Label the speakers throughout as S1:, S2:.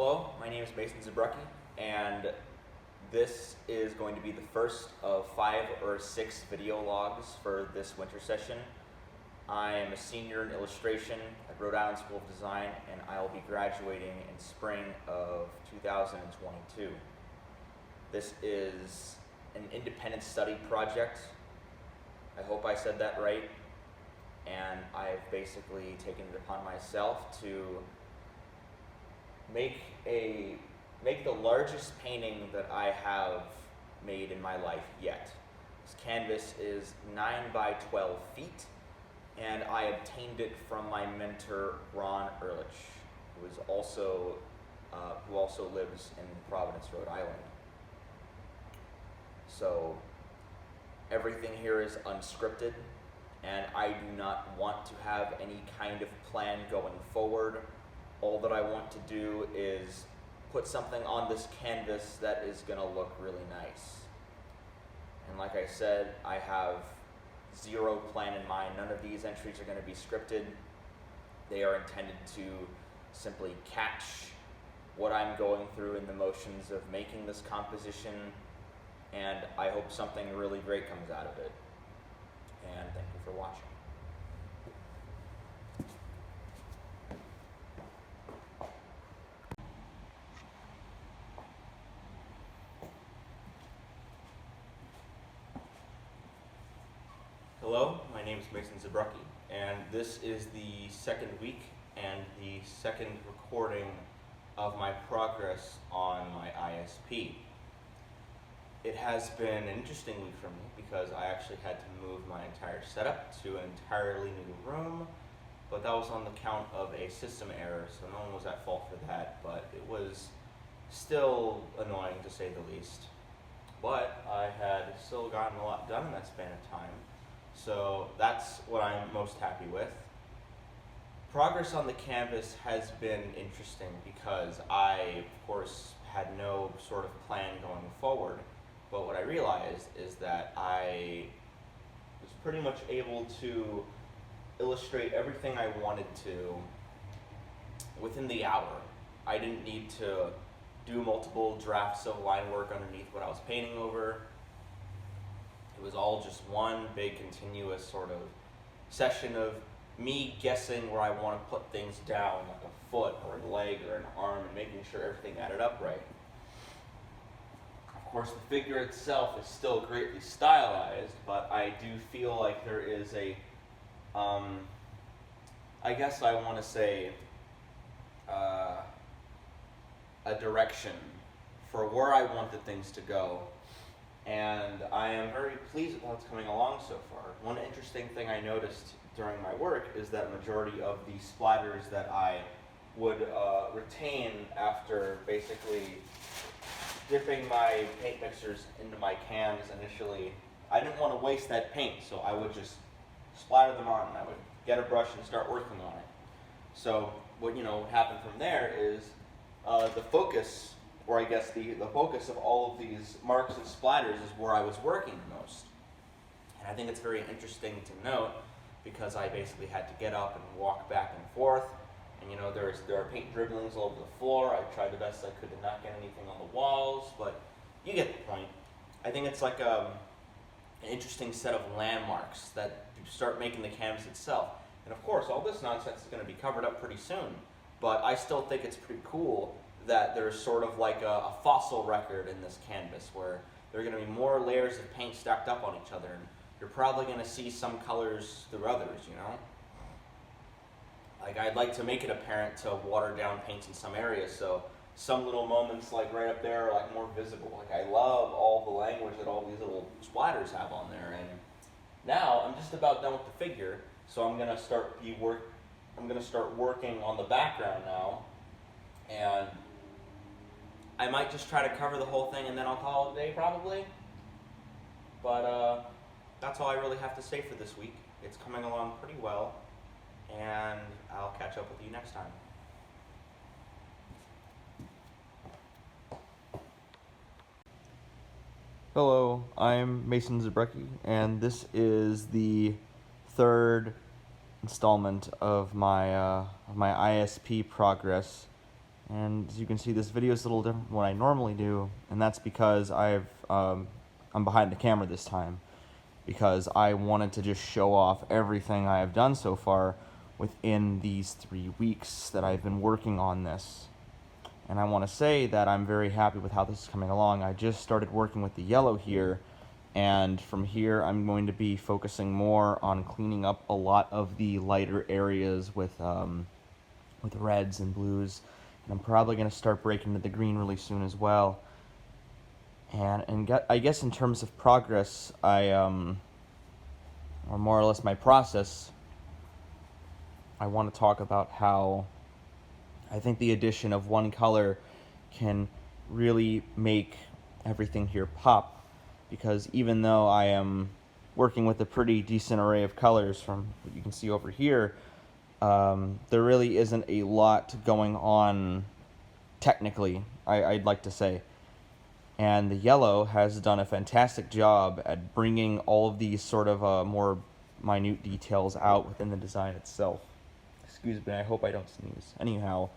S1: Hello, my name is Mason Zabrucki, and this is going to be the first of 5 or 6 video logs for this winter session. I am a senior in illustration at Rhode Island School of Design, and I will be graduating in spring of 2022. This is an independent study project. I hope I said that right. And I've basically taken it upon myself to make the largest painting that I have made in my life yet. This canvas is 9 by 12 feet, and I obtained it from my mentor Ron Ehrlich, who also lives in Providence, Rhode Island. So everything here is unscripted, and I do not want to have any kind of plan going forward. All that I want to do is put something on this canvas that is going to look really nice. And like I said, I have zero plan in mind. None of these entries are going to be scripted. They are intended to simply catch what I'm going through in the motions of making this composition, and I hope something really great comes out of it. And thank you for watching. Hello, my name is Mason Zabrucki, and this is the second week and the second recording of my progress on my ISP. It has been an interesting week for me because I actually had to move my entire setup to an entirely new room, but that was on the count of a system error, so no one was at fault for that, but it was still annoying to say the least. But I had still gotten a lot done in that span of time, so that's what I'm most happy with. Progress on the canvas has been interesting because I, of course, had no sort of plan going forward. But what I realized is that I was pretty much able to illustrate everything I wanted to within the hour. I didn't need to do multiple drafts of line work underneath what I was painting over. It was all just one big continuous sort of session of me guessing where I want to put things down, like a foot or a leg or an arm, and making sure everything added up right. Of course, the figure itself is still greatly stylized, but I do feel like there is a, I guess I want to say, a direction for where I wanted things to go. And I am very pleased with how it's coming along so far. One interesting thing I noticed during my work is that majority of the splatters that I would retain after basically dipping my paint mixers into my cans initially, I didn't want to waste that paint, so I would just splatter them on, and I would get a brush and start working on it. So what happened from there is the focus, or I guess the focus of all of these marks and splatters is where I was working the most. And I think it's very interesting to note because I basically had to get up and walk back and forth. And there are paint dribblings all over the floor. I tried the best I could to not get anything on the walls, but you get the point. I think it's like an interesting set of landmarks that start making the canvas itself. And of course, all this nonsense is going to be covered up pretty soon, but I still think it's pretty cool that there's sort of like a fossil record in this canvas where there are going to be more layers of paint stacked up on each other, and you're probably going to see some colors through others, Like, I'd like to make it apparent to water down paints in some areas, so some little moments like right up there are like more visible. Like, I love all the language that all these little splatters have on there, and now I'm just about done with the figure, so I'm gonna start working on the background now, and I might just try to cover the whole thing and then I'll call it a day probably. But that's all I really have to say for this week. It's coming along pretty well, and I'll catch up with you next time. Hello, I'm Mason Zabrucki, and this is the third installment of my ISP progress And as you can see, this video is a little different from what I normally do, and that's because I'm behind the camera this time, because I wanted to just show off everything I have done so far within these 3 weeks that I've been working on this. And I want to say that I'm very happy with how this is coming along. I just started working with the yellow here, and from here I'm going to be focusing more on cleaning up a lot of the lighter areas with reds and blues. And I'm probably going to start breaking into the green really soon as well. And I guess in terms of progress, or more or less my process, I want to talk about how I think the addition of one color can really make everything here pop. Because even though I am working with a pretty decent array of colors from what you can see over here, there really isn't a lot going on technically, I'd like to say. And the yellow has done a fantastic job at bringing all of these sort of more minute details out within the design itself. Excuse me, I hope I don't sneeze. Anyhow,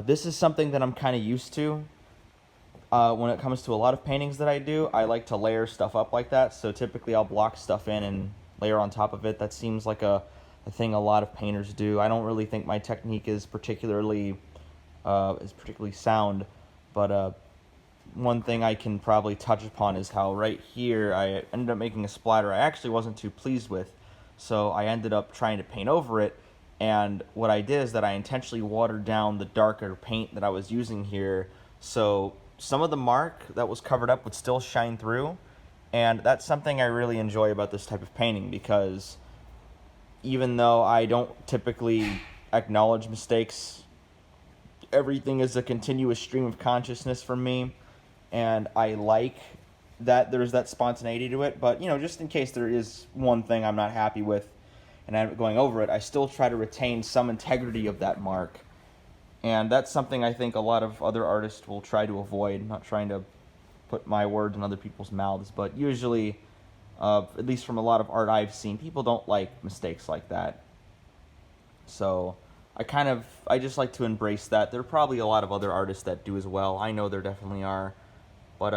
S1: this is something that I'm kind of used to. When it comes to a lot of paintings that I do, I like to layer stuff up like that. So typically I'll block stuff in and layer on top of it. That seems like a thing a lot of painters do. I don't really think my technique is particularly sound, but one thing I can probably touch upon is how right here I ended up making a splatter I actually wasn't too pleased with. So I ended up trying to paint over it, and what I did is that I intentionally watered down the darker paint that I was using here, so some of the mark that was covered up would still shine through. And that's something I really enjoy about this type of painting, because even though I don't typically acknowledge mistakes, everything is a continuous stream of consciousness for me, and I like that there's that spontaneity to it. But, you know, just in case there is one thing I'm not happy with and I'm going over it, I still try to retain some integrity of that mark. And that's something I think a lot of other artists will try to avoid. I'm not trying to put my words in other people's mouths, but usually, at least from a lot of art I've seen, people don't like mistakes like that. So I just like to embrace that. There are probably a lot of other artists that do as well. I know there definitely are. But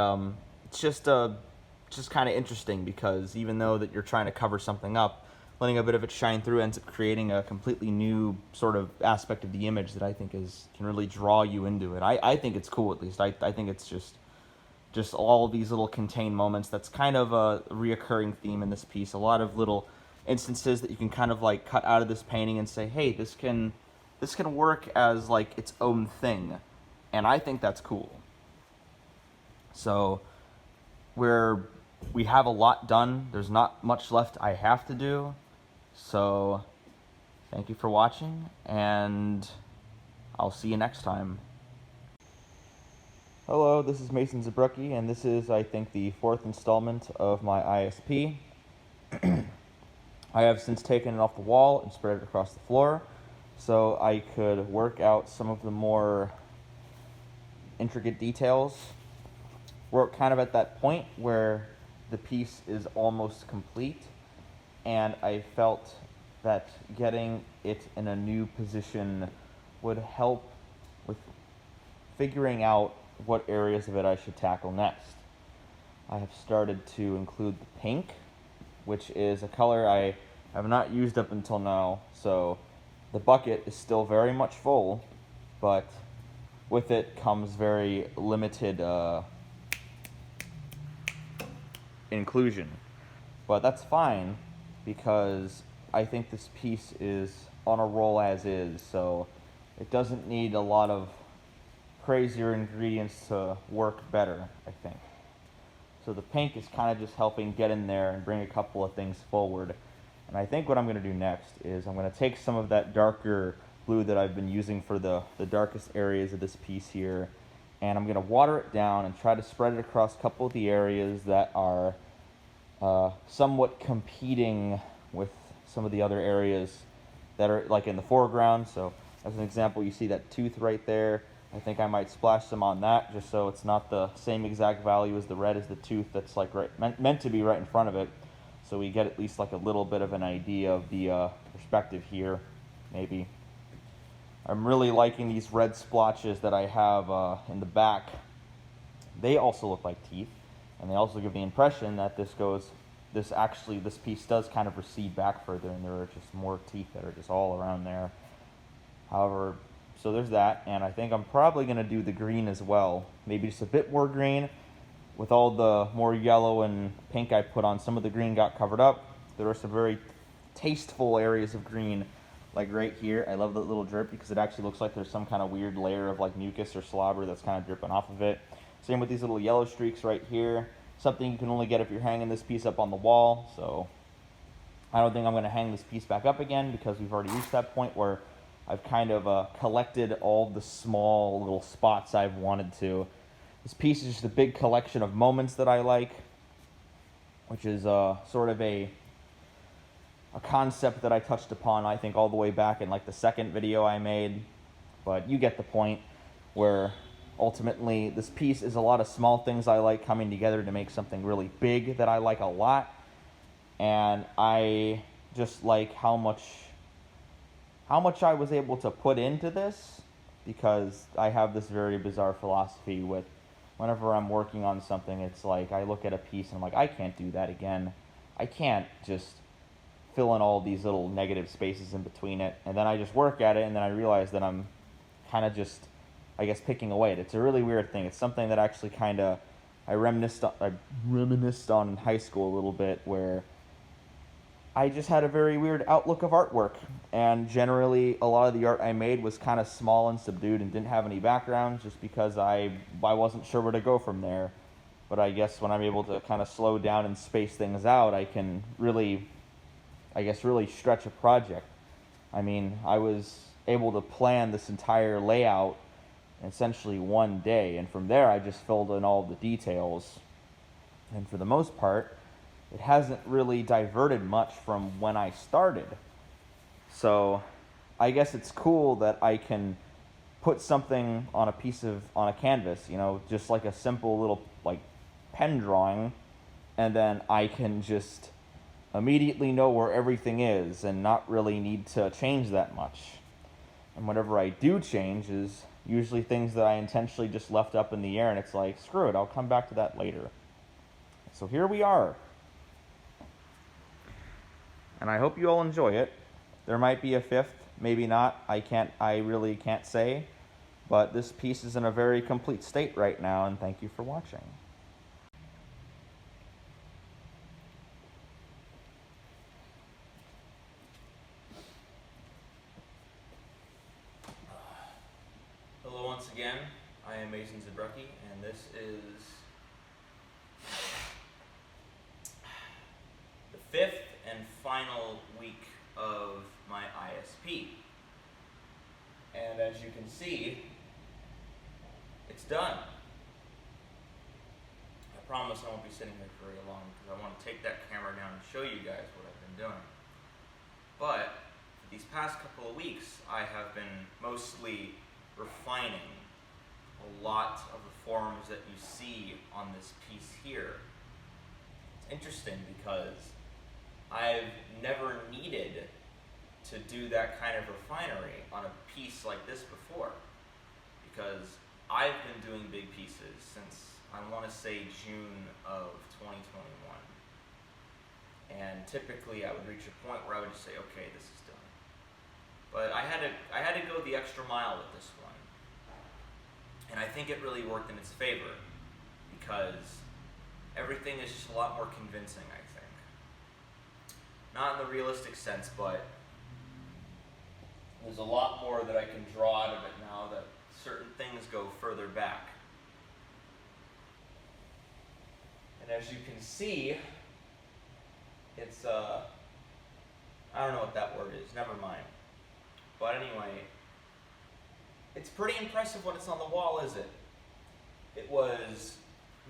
S1: it's just kind of interesting, because even though that you're trying to cover something up, letting a bit of it shine through ends up creating a completely new sort of aspect of the image that I think can really draw you into it. I think it's cool, at least. I think it's just all these little contained moments. That's kind of a reoccurring theme in this piece. A lot of little instances that you can kind of like cut out of this painting and say, hey, this can work as like its own thing. And I think that's cool. So we have a lot done. There's not much left I have to do. So thank you for watching, and I'll see you next time. Hello, this is Mason Zabrucki, and this is, I think, the 4th installment of my ISP. I have since taken it off the wall and spread it across the floor, so I could work out some of the more intricate details. We're kind of at that point where the piece is almost complete, and I felt that getting it in a new position would help with figuring out what areas of it I should tackle next. I have started to include the pink, which is a color I have not used up until now, so the bucket is still very much full, but with it comes very limited inclusion. But that's fine, because I think this piece is on a roll as is, so it doesn't need a lot of crazier ingredients to work better, I think. So the pink is kind of just helping get in there and bring a couple of things forward. And I think what I'm going to do next is I'm going to take some of that darker blue that I've been using for the darkest areas of this piece here, and I'm going to water it down and try to spread it across a couple of the areas that are somewhat competing with some of the other areas that are like in the foreground. So as an example, you see that tooth right there. I think I might splash some on that, just so it's not the same exact value as the red as the tooth that's like meant to be right in front of it. So we get at least like a little bit of an idea of the perspective here, maybe. I'm really liking these red splotches that I have in the back. They also look like teeth, and they also give the impression that this piece does kind of recede back further, and there are just more teeth that are just all around there. However, so there's that, and I think I'm probably going to do the green as well. Maybe just a bit more green. With all the more yellow and pink I put on, some of the green got covered up. There are some very tasteful areas of green, like right here. I love that little drip because it actually looks like there's some kind of weird layer of like mucus or slobber that's kind of dripping off of it. Same with these little yellow streaks right here. Something you can only get if you're hanging this piece up on the wall. So I don't think I'm going to hang this piece back up again because we've already reached that point where I've kind of collected all the small little spots I've wanted to. This piece is just a big collection of moments that I like, which is sort of a concept that I touched upon, I think, all the way back in like the second video I made. But you get the point, where ultimately this piece is a lot of small things I like coming together to make something really big that I like a lot. And I just like how much I was able to put into this, because I have this very bizarre philosophy with whenever I'm working on something, it's like I look at a piece and I'm like, I can't do that again. I can't just fill in all these little negative spaces in between it. And then I just work at it, and then I realize that I'm kind of just, I guess, picking away at it. It's a really weird thing. It's something that actually kind of I reminisced on in high school a little bit, where I just had a very weird outlook of artwork, and generally a lot of the art I made was kind of small and subdued and didn't have any background, just because I wasn't sure where to go from there. But I guess when I'm able to kind of slow down and space things out, I can really, really stretch a project. I mean, I was able to plan this entire layout in essentially one day, and from there I just filled in all the details, and for the most part it hasn't really diverted much from when I started. So I guess it's cool that I can put something on a canvas, just like a simple little like pen drawing, and then I can just immediately know where everything is and not really need to change that much. And whatever I do change is usually things that I intentionally just left up in the air, and it's like, screw it, I'll come back to that later. So here we are. And I hope you all enjoy it. There might be a fifth, maybe not. I really can't say. But this piece is in a very complete state right now, and thank you for watching. Hello once again. I am Mason Zabrucki, and this is the fifth and final week of my ISP. And as you can see, it's done. I promise I won't be sitting here for very long, because I want to take that camera down and show you guys what I've been doing. But for these past couple of weeks, I have been mostly refining a lot of the forms that you see on this piece here. It's interesting because I've never needed to do that kind of refinery on a piece like this before, because I've been doing big pieces since, I want to say, June of 2021. And typically I would reach a point where I would just say, okay, this is done. But I had to go the extra mile with this one. And I think it really worked in its favor, because everything is just a lot more convincing, I think. Not in the realistic sense, but there's a lot more that I can draw out of it now that certain things go further back. And as you can see, it's, I don't know what that word is, never mind. But anyway, it's pretty impressive when it's on the wall, is it? It was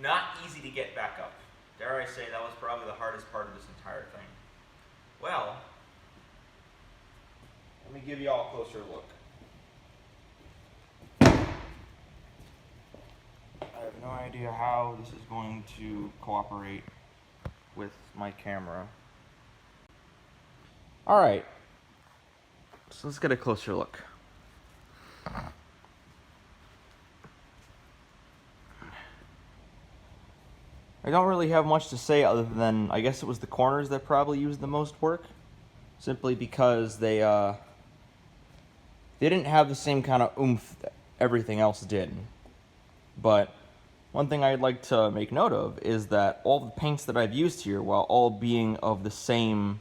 S1: not easy to get back up. Dare I say, that was probably the hardest part of this entire thing. Well, let me give you all a closer look. I have no idea how this is going to cooperate with my camera. Alright, so let's get a closer look. I don't really have much to say other than I guess it was the corners that probably used the most work, simply because they didn't have the same kind of oomph that everything else did. But one thing I'd like to make note of is that all the paints that I've used here, while all being of the same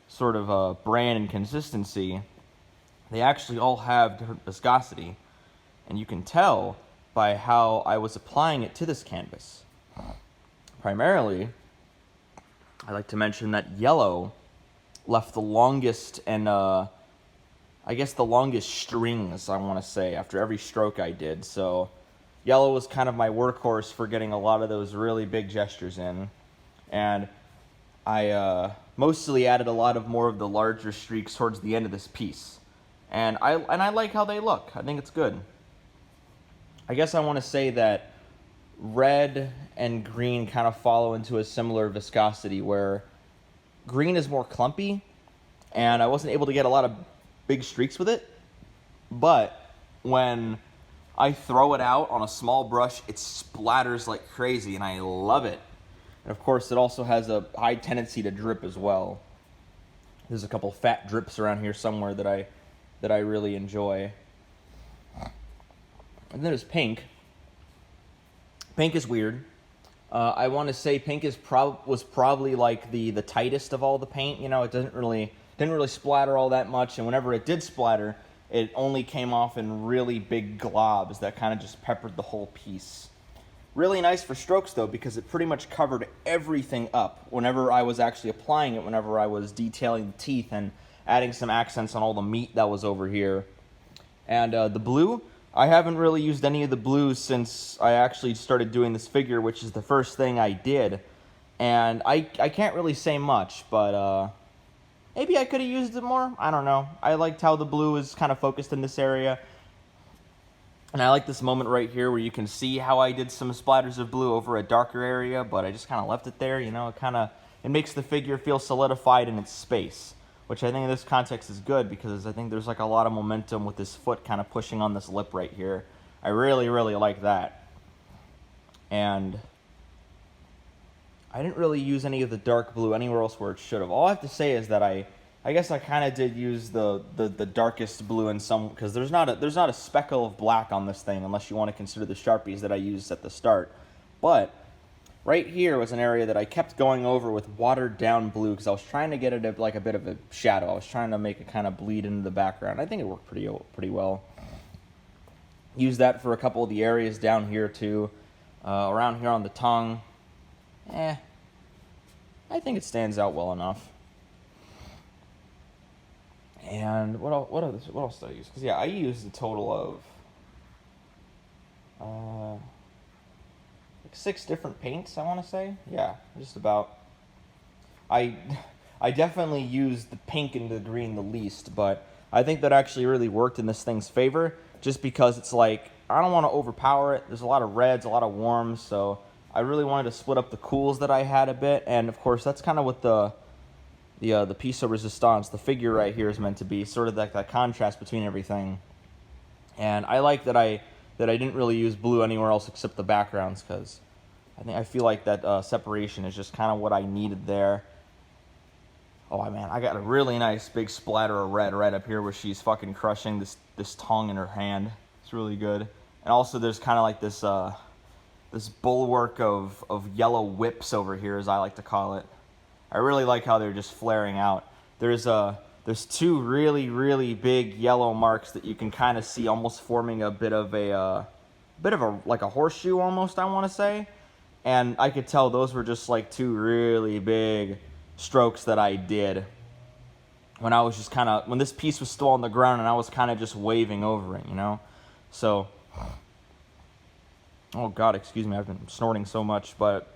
S1: sort of brand and consistency, they actually all have different viscosity. And you can tell by how I was applying it to this canvas. Primarily, I like to mention that yellow left the longest and I guess the longest strings, I want to say, after every stroke I did. So yellow was kind of my workhorse for getting a lot of those really big gestures in. And I mostly added a lot of more of the larger streaks towards the end of this piece. And I like how they look. I think it's good. I guess I want to say that red and green kind of follow into a similar viscosity, where green is more clumpy, and I wasn't able to get a lot of big streaks with it, but when I throw it out on a small brush, it splatters like crazy, and I love it. And of course, it also has a high tendency to drip as well. There's a couple fat drips around here somewhere that I really enjoy. And then there's pink. Pink is weird. I want to say pink was probably like the tightest of all the paint. You know, it didn't really splatter all that much, and whenever it did splatter, it only came off in really big globs that kind of just peppered the whole piece. Really nice for strokes though, because it pretty much covered everything up whenever I was actually applying it, whenever I was detailing the teeth and adding some accents on all the meat that was over here. And the blue, I haven't really used any of the blues since I actually started doing this figure, which is the first thing I did. And I can't really say much, but maybe I could have used it more. I don't know. I liked how the blue is kind of focused in this area. And I like this moment right here where you can see how I did some splatters of blue over a darker area, but I just kind of left it there. You know, it makes the figure feel solidified in its space, which I think in this context is good, because I think there's like a lot of momentum with this foot kind of pushing on this lip right here. I really, really like that. And I didn't really use any of the dark blue anywhere else where it should have. All I have to say is that I guess I kind of did use the darkest blue in some, because there's not a speckle of black on this thing unless you want to consider the Sharpies that I used at the start. But right here was an area that I kept going over with watered down blue, because I was trying to get it like a bit of a shadow. I was trying to make it kind of bleed into the background. I think it worked pretty well. Used that for a couple of the areas down here too, around here on the tongue. I think it stands out well enough. And what else did I use? Because yeah, I used a total of like 6 different paints, I want to say. Yeah, just about. I definitely used the pink and the green the least, but I think that actually really worked in this thing's favor, just because it's like, I don't want to overpower it. There's a lot of reds, a lot of warms, so I really wanted to split up the cools that I had a bit. And of course, that's kind of what the piece of resistance, the figure right here, is meant to be, sort of that contrast between everything. And I like that I didn't really use blue anywhere else except the backgrounds, because I feel like that separation is just kind of what I needed there. Oh man, I got a really nice big splatter of red right up here where she's fucking crushing this tongue in her hand. It's really good. And also there's kind of like this bulwark of yellow whips over here, as I like to call it. I really like how they're just flaring out. There's 2 really, really big yellow marks that you can kind of see almost forming a bit of a like a horseshoe almost, I want to say. And I could tell those were just like 2 really big strokes that I did when I was just when this piece was still on the ground and I was kind of just waving over it, you know? So, oh God, excuse me, I've been snorting so much, but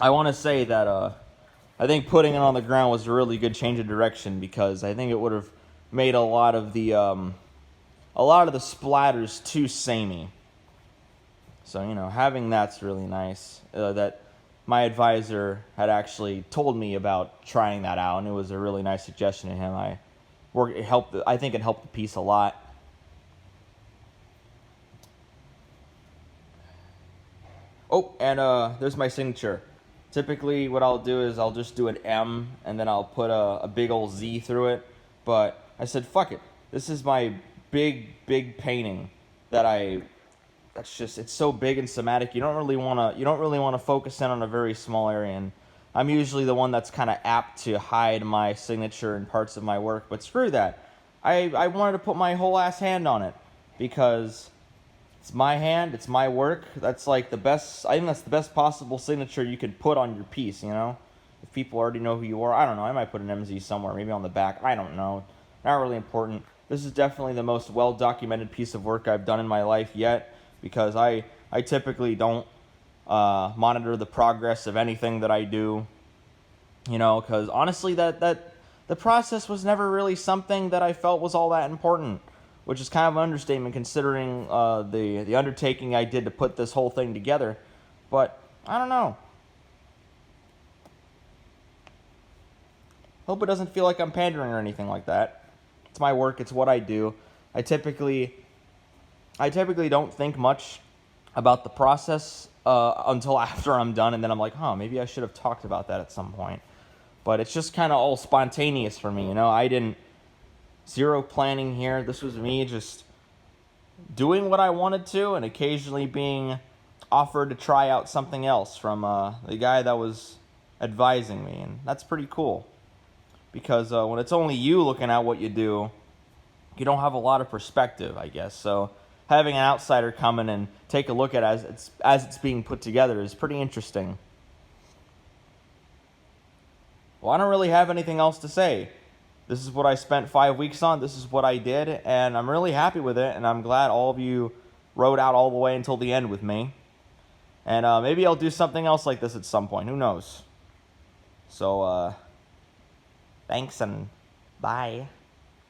S1: I want to say that I think putting it on the ground was a really good change of direction, because I think it would have made a lot of the splatters too samey. So, you know, having that's really nice. That my advisor had actually told me about trying that out, and it was a really nice suggestion to him. I think it helped the piece a lot. Oh, and there's my signature. Typically, what I'll do is I'll just do an M and then I'll put a big old Z through it. But I said, fuck it. This is my big painting it's so big and somatic. You don't really want to focus in on a very small area. And I'm usually the one that's kind of apt to hide my signature in parts of my work. But screw that. I wanted to put my whole ass hand on it because it's my hand, it's my work. That's like the best. I think that's the best possible signature you could put on your piece. If people already know who you are, I don't know. I might put an MZ somewhere, maybe on the back. I don't know. Not really important. This is definitely the most well-documented piece of work I've done in my life yet, because I typically don't monitor the progress of anything that I do. Because honestly, that the process was never really something that I felt was all that important, which is kind of an understatement considering the undertaking I did to put this whole thing together. But I don't know. Hope it doesn't feel like I'm pandering or anything like that. It's my work. It's what I do. I typically don't think much about the process until after I'm done, and then I'm like, maybe I should have talked about that at some point. But it's just kind of all spontaneous for me, I didn't zero planning here. This was me just doing what I wanted to, and occasionally being offered to try out something else from the guy that was advising me, and that's pretty cool. Because when it's only you looking at what you do, you don't have a lot of perspective, I guess. So having an outsider come in and take a look at it as it's being put together is pretty interesting. Well, I don't really have anything else to say. This is what I spent 5 weeks on. This is what I did, and I'm really happy with it, and I'm glad all of you rode out all the way until the end with me. And maybe I'll do something else like this at some point. Who knows? So, thanks and bye.